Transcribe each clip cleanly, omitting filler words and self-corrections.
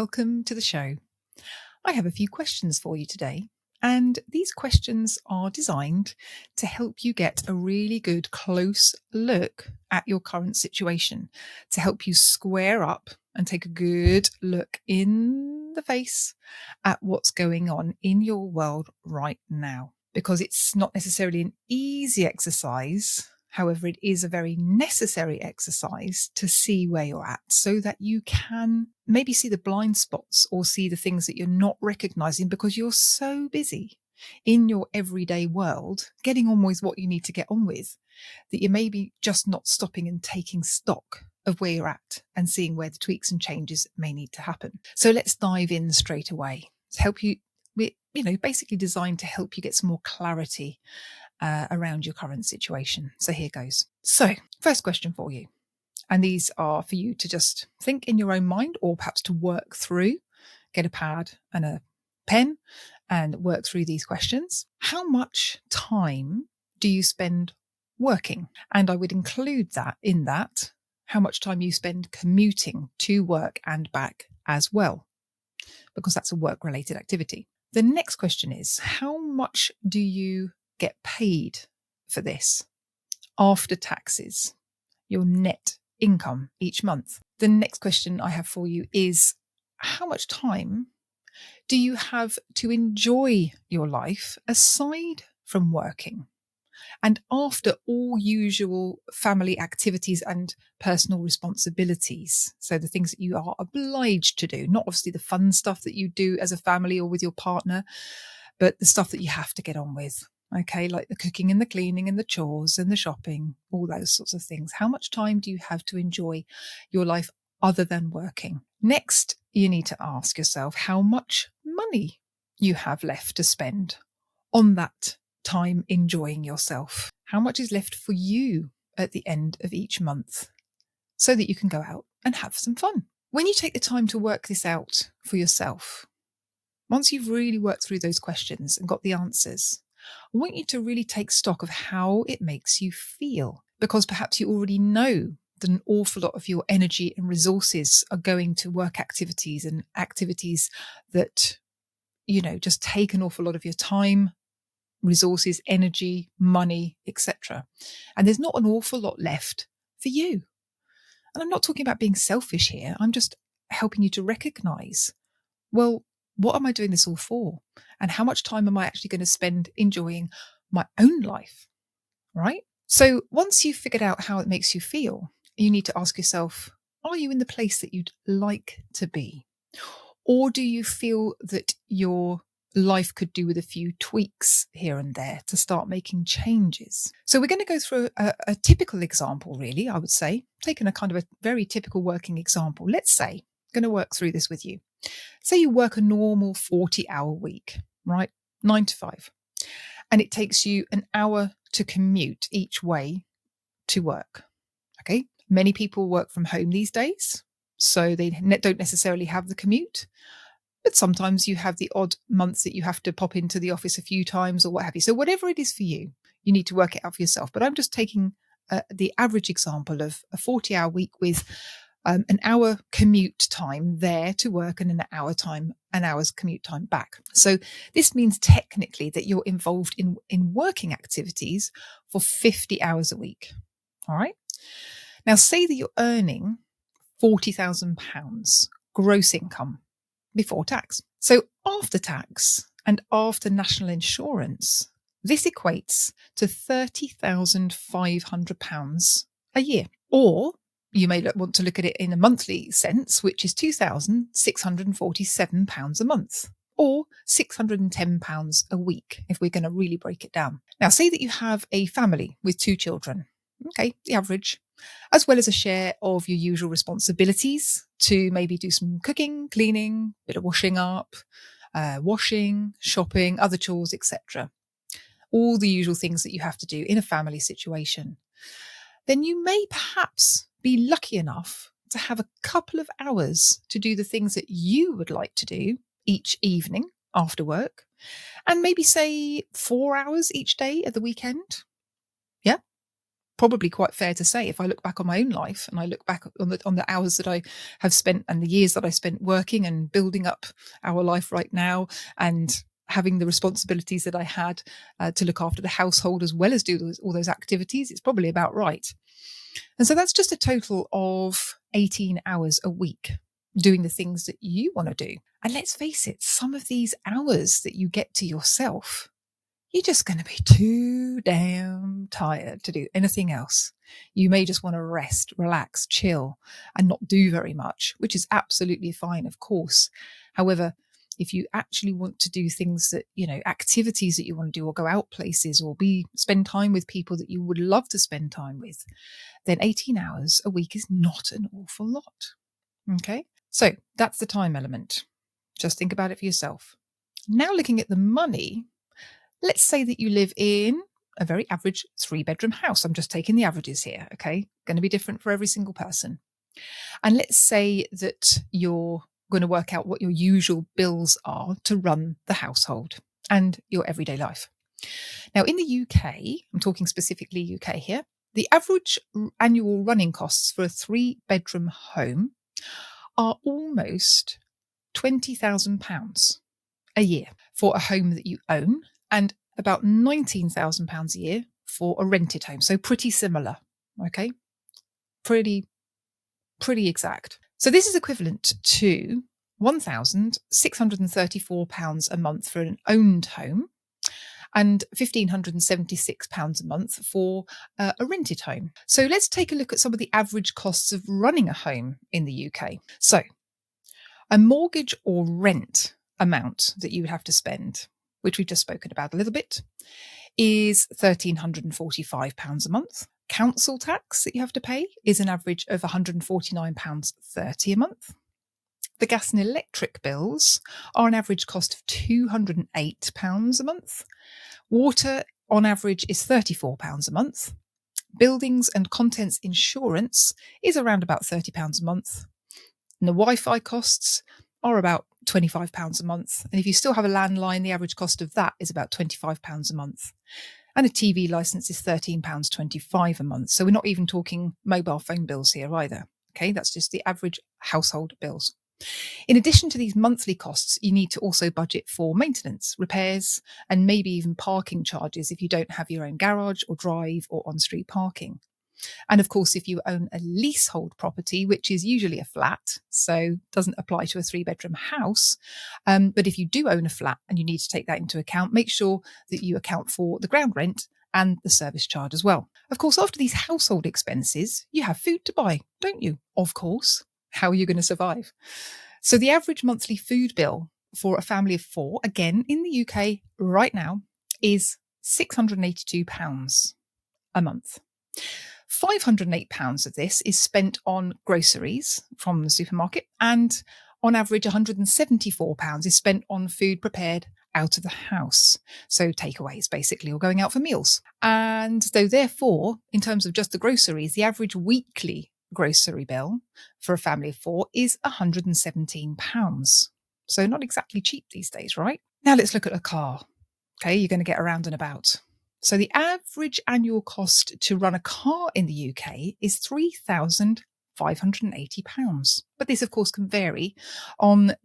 welcome to the show. I have a few questions for you today, and these questions are designed to help you get a really good close look at your current situation, to help you square up and take a good look in the face at what's going on in your world right now. Because it's not necessarily an easy exercise. However, it is a very necessary exercise to see where you're at so that you can maybe see the blind spots or see the things that you're not recognizing because you're so busy in your everyday world, getting on with what you need to get on with, that you may be just not stopping and taking stock of where you're at and seeing where the tweaks and changes may need to happen. So let's dive in straight away to help you, basically designed to help you get some more clarity around your current situation. So here goes. So first question for you, and these are for you to just think in your own mind or perhaps to work through. Get a pad and a pen and work through these questions. How much time do you spend working? And I would include that in that, how much time you spend commuting to work and back as well, because that's a work-related activity. The next question is, how much do you get paid for this after taxes, your net income each month? The next question I have for you is, how much time do you have to enjoy your life aside from working and after all usual family activities and personal responsibilities? So the things that you are obliged to do, not obviously the fun stuff that you do as a family or with your partner, but the stuff that you have to get on with. Okay, like the cooking and the cleaning and the chores and the shopping, all those sorts of things. How much time do you have to enjoy your life other than working? Next, you need to ask yourself how much money you have left to spend on that time enjoying yourself. How much is left for you at the end of each month so that you can go out and have some fun? When you take the time to work this out for yourself, once you've really worked through those questions and got the answers, I want you to really take stock of how it makes you feel, because perhaps you already know that an awful lot of your energy and resources are going to work activities and activities that, just take an awful lot of your time, resources, energy, money, etc. And there's not an awful lot left for you. And I'm not talking about being selfish here. I'm just helping you to recognize, well, what am I doing this all for? And how much time am I actually going to spend enjoying my own life? Right? So once you've figured out how it makes you feel, you need to ask yourself, are you in the place that you'd like to be? Or do you feel that your life could do with a few tweaks here and there to start making changes? So we're going to go through a typical example, really, I would say, taking a kind of a very typical working example. Let's say, I'm going to work through this with you. Say you work a normal 40-hour week, right? 9 to 5. And it takes you an hour to commute each way to work. Okay. Many people work from home these days, so they don't necessarily have the commute. But sometimes you have the odd month that you have to pop into the office a few times or what have you. So whatever it is for you, you need to work it out for yourself. But I'm just taking the average example of a 40-hour week with an hour commute time there to work and an hour's commute time back. So this means technically that you're involved in working activities for 50 hours a week. All right. Now say that you're earning £40,000 gross income before tax. So after tax and after national insurance, this equates to £30,500 a year. Or you may want to look at it in a monthly sense, which is £2,647 a month, or £610 a week, if we're going to really break it down. Now, say that you have a family with 2 children. Okay, the average, as well as a share of your usual responsibilities to maybe do some cooking, cleaning, bit of washing up, washing, shopping, other chores, etc. All the usual things that you have to do in a family situation. Then you may perhaps be lucky enough to have a couple of hours to do the things that you would like to do each evening after work, and maybe say 4 hours each day at the weekend. Yeah. probably quite fair to say, if I look back on my own life and I look back on the hours that I have spent and the years that I spent working and building up our life right now, and having the responsibilities that I had to look after the household as well as do all those activities, it's probably about right. And so that's just a total of 18 hours a week doing the things that you want to do. And let's face it, some of these hours that you get to yourself, you're just going to be too damn tired to do anything else. You may just want to rest, relax, chill, and not do very much, which is absolutely fine, of course. However, if you actually want to do things that, activities that you want to do, or go out places, or spend time with people that you would love to spend time with, then 18 hours a week is not an awful lot. Okay? So that's the time element. Just think about it for yourself. Now, looking at the money, let's say that you live in a very average 3-bedroom house. I'm just taking the averages here, okay? Going to be different for every single person. And let's say that you're going to work out what your usual bills are to run the household and your everyday life. Now, in the UK, I'm talking specifically UK here, the average annual running costs for a 3-bedroom home are almost £20,000 a year for a home that you own, and about £19,000 a year for a rented home. So pretty similar, okay? Pretty exact. So this is equivalent to £1,634 a month for an owned home and £1,576 a month for a rented home. So let's take a look at some of the average costs of running a home in the UK. So a mortgage or rent amount that you would have to spend, which we've just spoken about a little bit, is £1,345 a month. Council tax that you have to pay is an average of £149.30 a month. The gas and electric bills are an average cost of £208 a month. Water on average is £34 a month. Buildings and contents insurance is around about £30 a month. And the Wi-Fi costs are about £25 a month. And if you still have a landline, the average cost of that is about £25 a month. And a TV licence is £13.25 a month. So we're not even talking mobile phone bills here either. Okay, that's just the average household bills. In addition to these monthly costs, you need to also budget for maintenance, repairs, and maybe even parking charges if you don't have your own garage or drive or on-street parking. And of course, if you own a leasehold property, which is usually a flat, so doesn't apply to a 3-bedroom house, but if you do own a flat and you need to take that into account, make sure that you account for the ground rent and the service charge as well. Of course, after these household expenses, you have food to buy, don't you? Of course. How are you going to survive? So the average monthly food bill for a family of 4, again, in the UK right now, is £682 a month. £508 of this is spent on groceries from the supermarket, and on average £174 is spent on food prepared out of the house. So takeaways basically, or going out for meals. And so therefore, in terms of just the groceries, the average weekly grocery bill for a family of 4 is £117. So not exactly cheap these days, right? Now let's look at a car. Okay, you're going to get around and about. So the average annual cost to run a car in the UK is £3,580. But this, of course, can vary on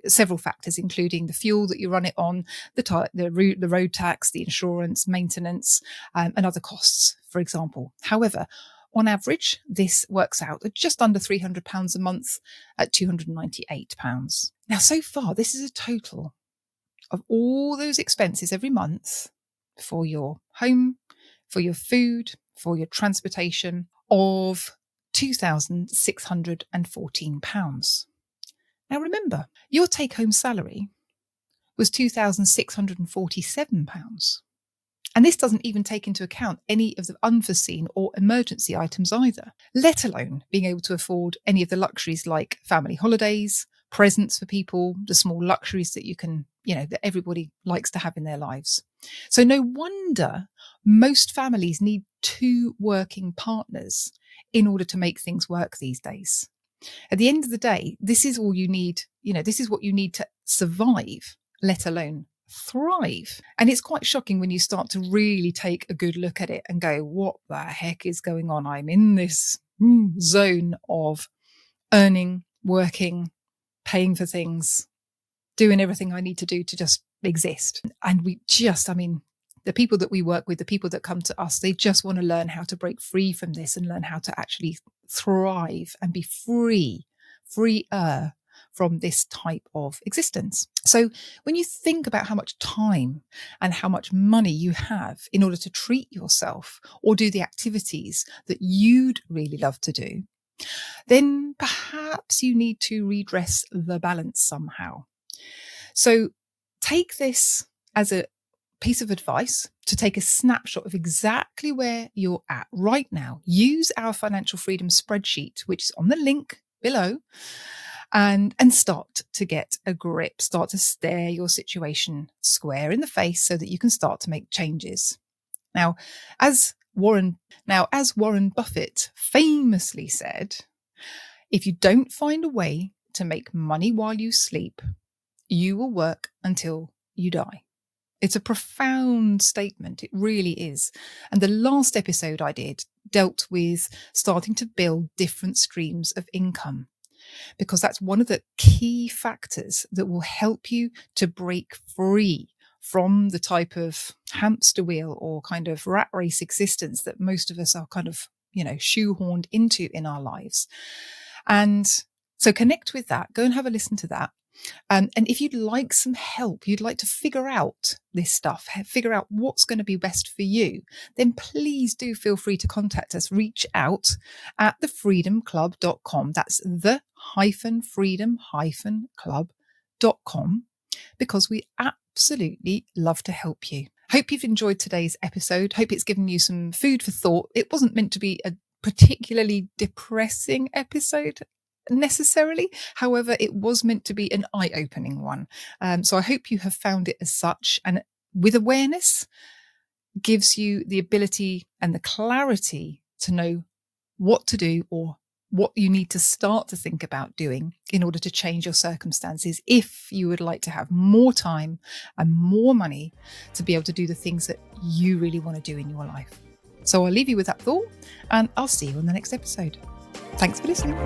several factors, including the fuel that you run it on, the road tax, the insurance, maintenance, and other costs, for example. However, on average, this works out at just under £300 a month at £298. Now, so far, this is a total of all those expenses every month for your home, for your food, for your transportation, of £2,614. Now remember, your take-home salary was £2,647. And this doesn't even take into account any of the unforeseen or emergency items either, let alone being able to afford any of the luxuries like family holidays, presents for people, the small luxuries that you can, that everybody likes to have in their lives. So no wonder most families need 2 working partners in order to make things work these days. At the end of the day, this is all you need, this is what you need to survive, let alone thrive. And it's quite shocking when you start to really take a good look at it and go, what the heck is going on? I'm in this zone of earning, working, paying for things, doing everything I need to do to just exist. And the people that we work with, the people that come to us, they just want to learn how to break free from this and learn how to actually thrive and be freer from this type of existence. So when you think about how much time and how much money you have in order to treat yourself or do the activities that you'd really love to do, then perhaps you need to redress the balance somehow. So take this as a piece of advice to take a snapshot of exactly where you're at right now. Use our financial freedom spreadsheet, which is on the link below, and start to get a grip, start to stare your situation square in the face so that you can start to make changes. Now, as Warren Buffett famously said, if you don't find a way to make money while you sleep, you will work until you die. It's a profound statement. It really is. And the last episode I did dealt with starting to build different streams of income, because that's one of the key factors that will help you to break free from the type of hamster wheel or kind of rat race existence that most of us are kind of, shoehorned into in our lives. And so connect with that. Go and have a listen to that. And if you'd like some help, you'd like to figure out this stuff, figure out what's going to be best for you, then please do feel free to contact us. Reach out at thefreedomclub.com. That's the-freedom-club.com, because we absolutely love to help you. Hope you've enjoyed today's episode. Hope it's given you some food for thought. It wasn't meant to be a particularly depressing episode necessarily. However, it was meant to be an eye-opening one. So I hope you have found it as such, and with awareness gives you the ability and the clarity to know what to do or what you need to start to think about doing in order to change your circumstances if you would like to have more time and more money to be able to do the things that you really want to do in your life. So I'll leave you with that thought, and I'll see you on the next episode. Thanks for listening.